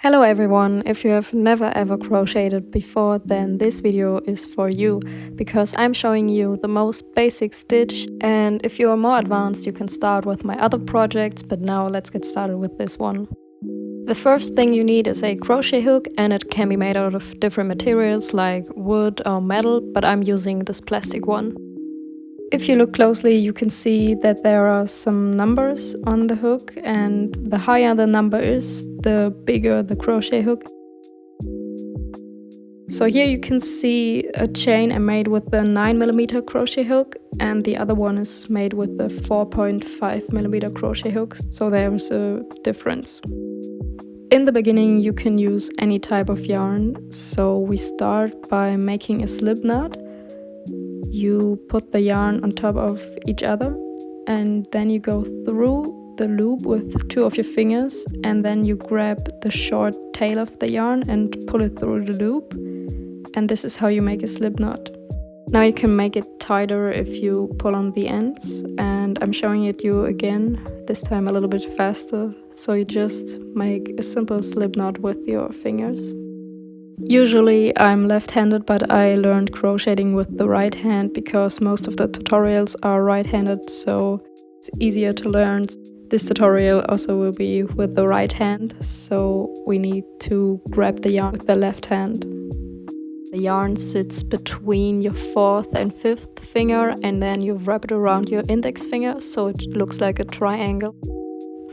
Hello everyone, if you have never ever crocheted before, then this video is for you, because I'm showing you the most basic stitch, and if you are more advanced you can start with my other projects, but now let's get started with this one. The first thing you need is a crochet hook, and it can be made out of different materials like wood or metal, but I'm using this plastic one. If you look closely, you can see that there are some numbers on the hook, and the higher the number is, the bigger the crochet hook. So here you can see a chain I made with the 9mm crochet hook, and the other one is made with the 4.5mm crochet hook, so there is a difference. In the beginning you can use any type of yarn, so we start by making a slip knot. You put the yarn on top of each other, and then you go through the loop with two of your fingers, and then you grab the short tail of the yarn and pull it through the loop, and this is how you make a slip knot. Now you can make it tighter if you pull on the ends, and I'm showing it you again, this time a little bit faster, so you just make a simple slip knot with your fingers. Usually I'm left-handed, but I learned crocheting with the right hand because most of the tutorials are right-handed, so it's easier to learn. This tutorial also will be with the right hand, so we need to grab the yarn with the left hand. The yarn sits between your fourth and fifth finger, and then you wrap it around your index finger so it looks like a triangle.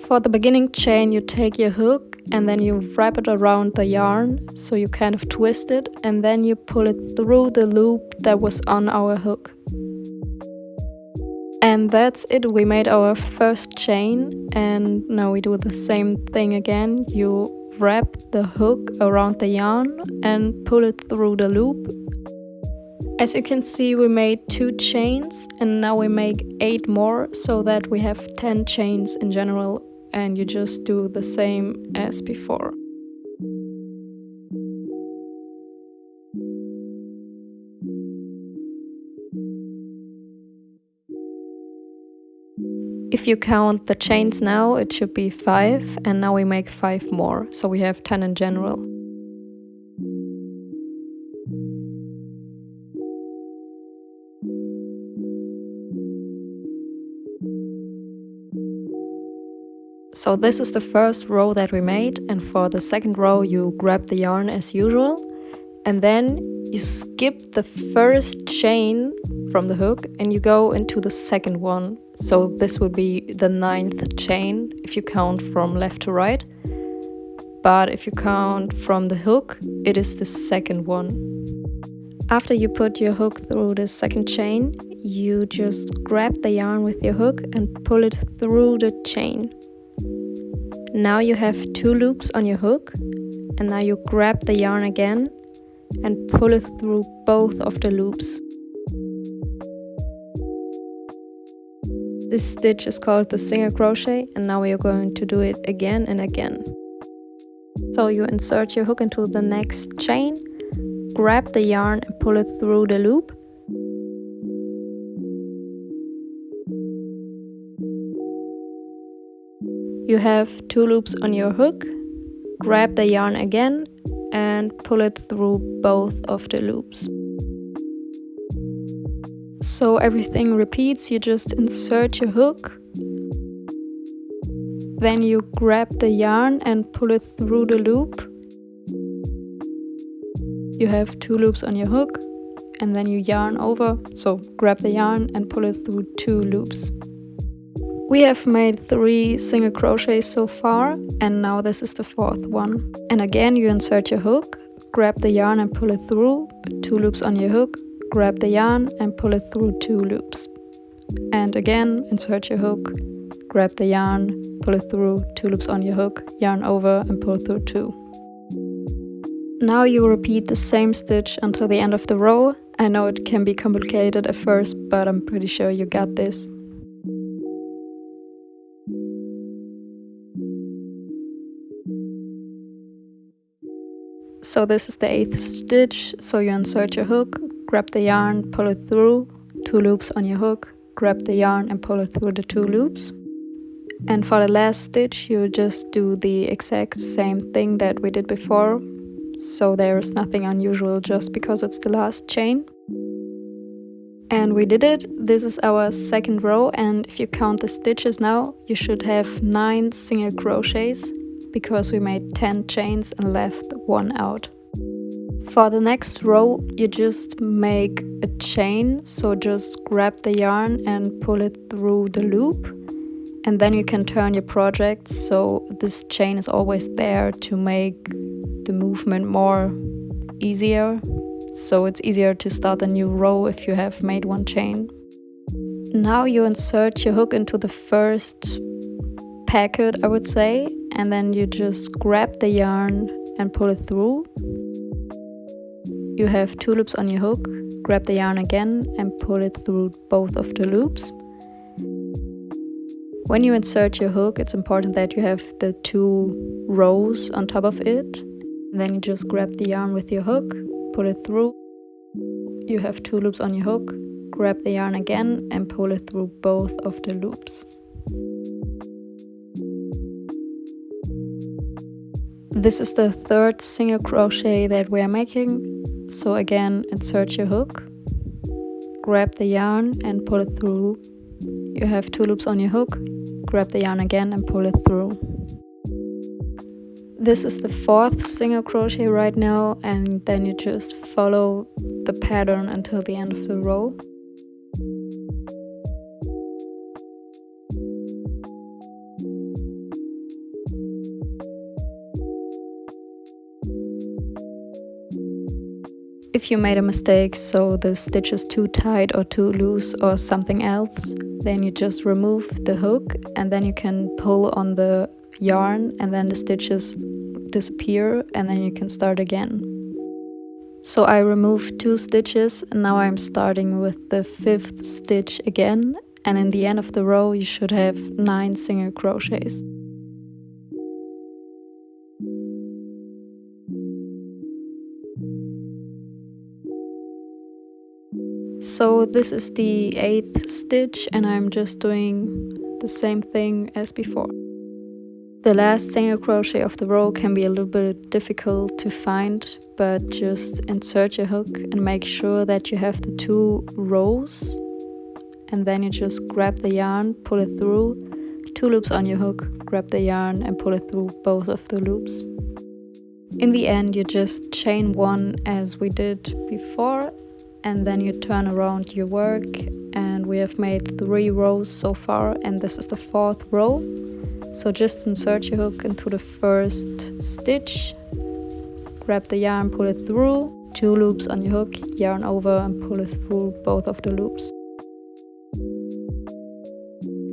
For the beginning chain you take your hook and then you wrap it around the yarn, so you kind of twist it, and then you pull it through the loop that was on our hook. And that's it, we made our first chain, and now we do the same thing again. You wrap the hook around the yarn and pull it through the loop. As you can see, we made 2 chains, and now we make 8 more, so that we have 10 chains in general, and you just do the same as before. If you count the chains now, it should be 5, and now we make 5 more, so we have 10 in general. So this is the first row that we made, and for the second row you grab the yarn as usual, and then you skip the first chain from the hook and you go into the second one. So this would be the 9th chain if you count from left to right, but if you count from the hook, it is the second one. After you put your hook through the second chain, you just grab the yarn with your hook and pull it through the chain. Now you have 2 loops on your hook, and now you grab the yarn again and pull it through both of the loops. This stitch is called the single crochet, and now we are going to do it again and again. So you insert your hook into the next chain, grab the yarn and pull it through the loop. You have 2 loops on your hook, grab the yarn again and pull it through both of the loops. So everything repeats, you just insert your hook, then you grab the yarn and pull it through the loop. You have 2 loops on your hook, and then you yarn over, so grab the yarn and pull it through 2 loops. We have made 3 single crochets so far, and now this is the 4th one. And again you insert your hook, grab the yarn and pull it through, 2 loops on your hook, grab the yarn and pull it through 2 loops. And again insert your hook, grab the yarn, pull it through, 2 loops on your hook, yarn over and pull through 2. Now you repeat the same stitch until the end of the row. I know it can be complicated at first, but I'm pretty sure you got this. So this is the 8th stitch, so you insert your hook, grab the yarn, pull it through, 2 loops on your hook, grab the yarn and pull it through the 2 loops. And for the last stitch, you just do the exact same thing that we did before. So there is nothing unusual just because it's the last chain. And we did it. This is our second row, and if you count the stitches now, you should have 9 single crochets because we made 10 chains and left 1 out. For the next row, you just make a chain, so just grab the yarn and pull it through the loop, and then you can turn your project so this chain is always there to make the movement more easier. So it's easier to start a new row if you have made 1 chain. Now you insert your hook into the first packet, I would say, and then you just grab the yarn and pull it through. You have 2 loops on your hook, grab the yarn again and pull it through both of the loops. When you insert your hook, it's important that you have the 2 rows on top of it. Then you just grab the yarn with your hook, pull it through. You have 2 loops on your hook, grab the yarn again and pull it through both of the loops. This is the 3rd single crochet that we are making. So again, insert your hook, grab the yarn and pull it through. You have 2 loops on your hook, grab the yarn again and pull it through. This is the 4th single crochet right now, and then you just follow the pattern until the end of the row. If you made a mistake, so the stitch is too tight or too loose or something else, then you just remove the hook and then you can pull on the yarn and then the stitches disappear and then you can start again. So I removed 2 stitches and now I'm starting with the 5th stitch again, and in the end of the row you should have 9 single crochets. So this is the 8th stitch and I'm just doing the same thing as before. The last single crochet of the row can be a little bit difficult to find, but just insert your hook and make sure that you have the 2 rows, and then you just grab the yarn, pull it through, 2 loops on your hook, grab the yarn and pull it through both of the loops. In the end you just chain 1 as we did before, and then you turn around your work, and we have made 3 rows so far and this is the 4th row. So just insert your hook into the first stitch, grab the yarn, pull it through, 2 loops on your hook, yarn over and pull it through both of the loops.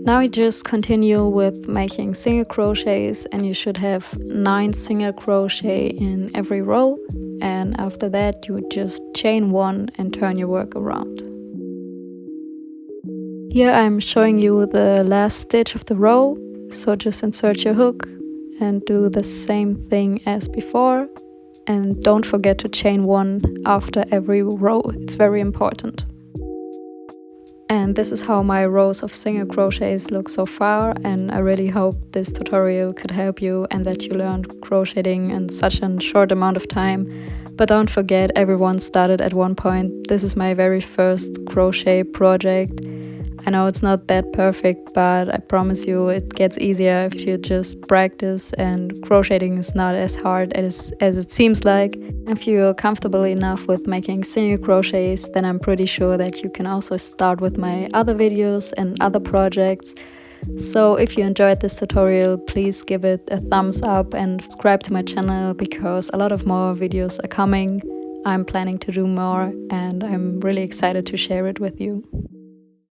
Now you just continue with making single crochets and you should have 9 single crochet in every row, and after that you would just chain 1 and turn your work around. Here I'm showing you the last stitch of the row. So just insert your hook and do the same thing as before, and don't forget to chain 1 after every row, it's very important. And this is how my rows of single crochets look so far, and I really hope this tutorial could help you and that you learned crocheting in such a short amount of time. But don't forget, everyone started at one point. This is my very first crochet project. I know it's not that perfect, but I promise you it gets easier if you just practice, and crocheting is not as hard as it seems like. If you're comfortable enough with making single crochets, then I'm pretty sure that you can also start with my other videos and other projects. So if you enjoyed this tutorial, please give it a thumbs up and subscribe to my channel, because a lot of more videos are coming. I'm planning to do more and I'm really excited to share it with you.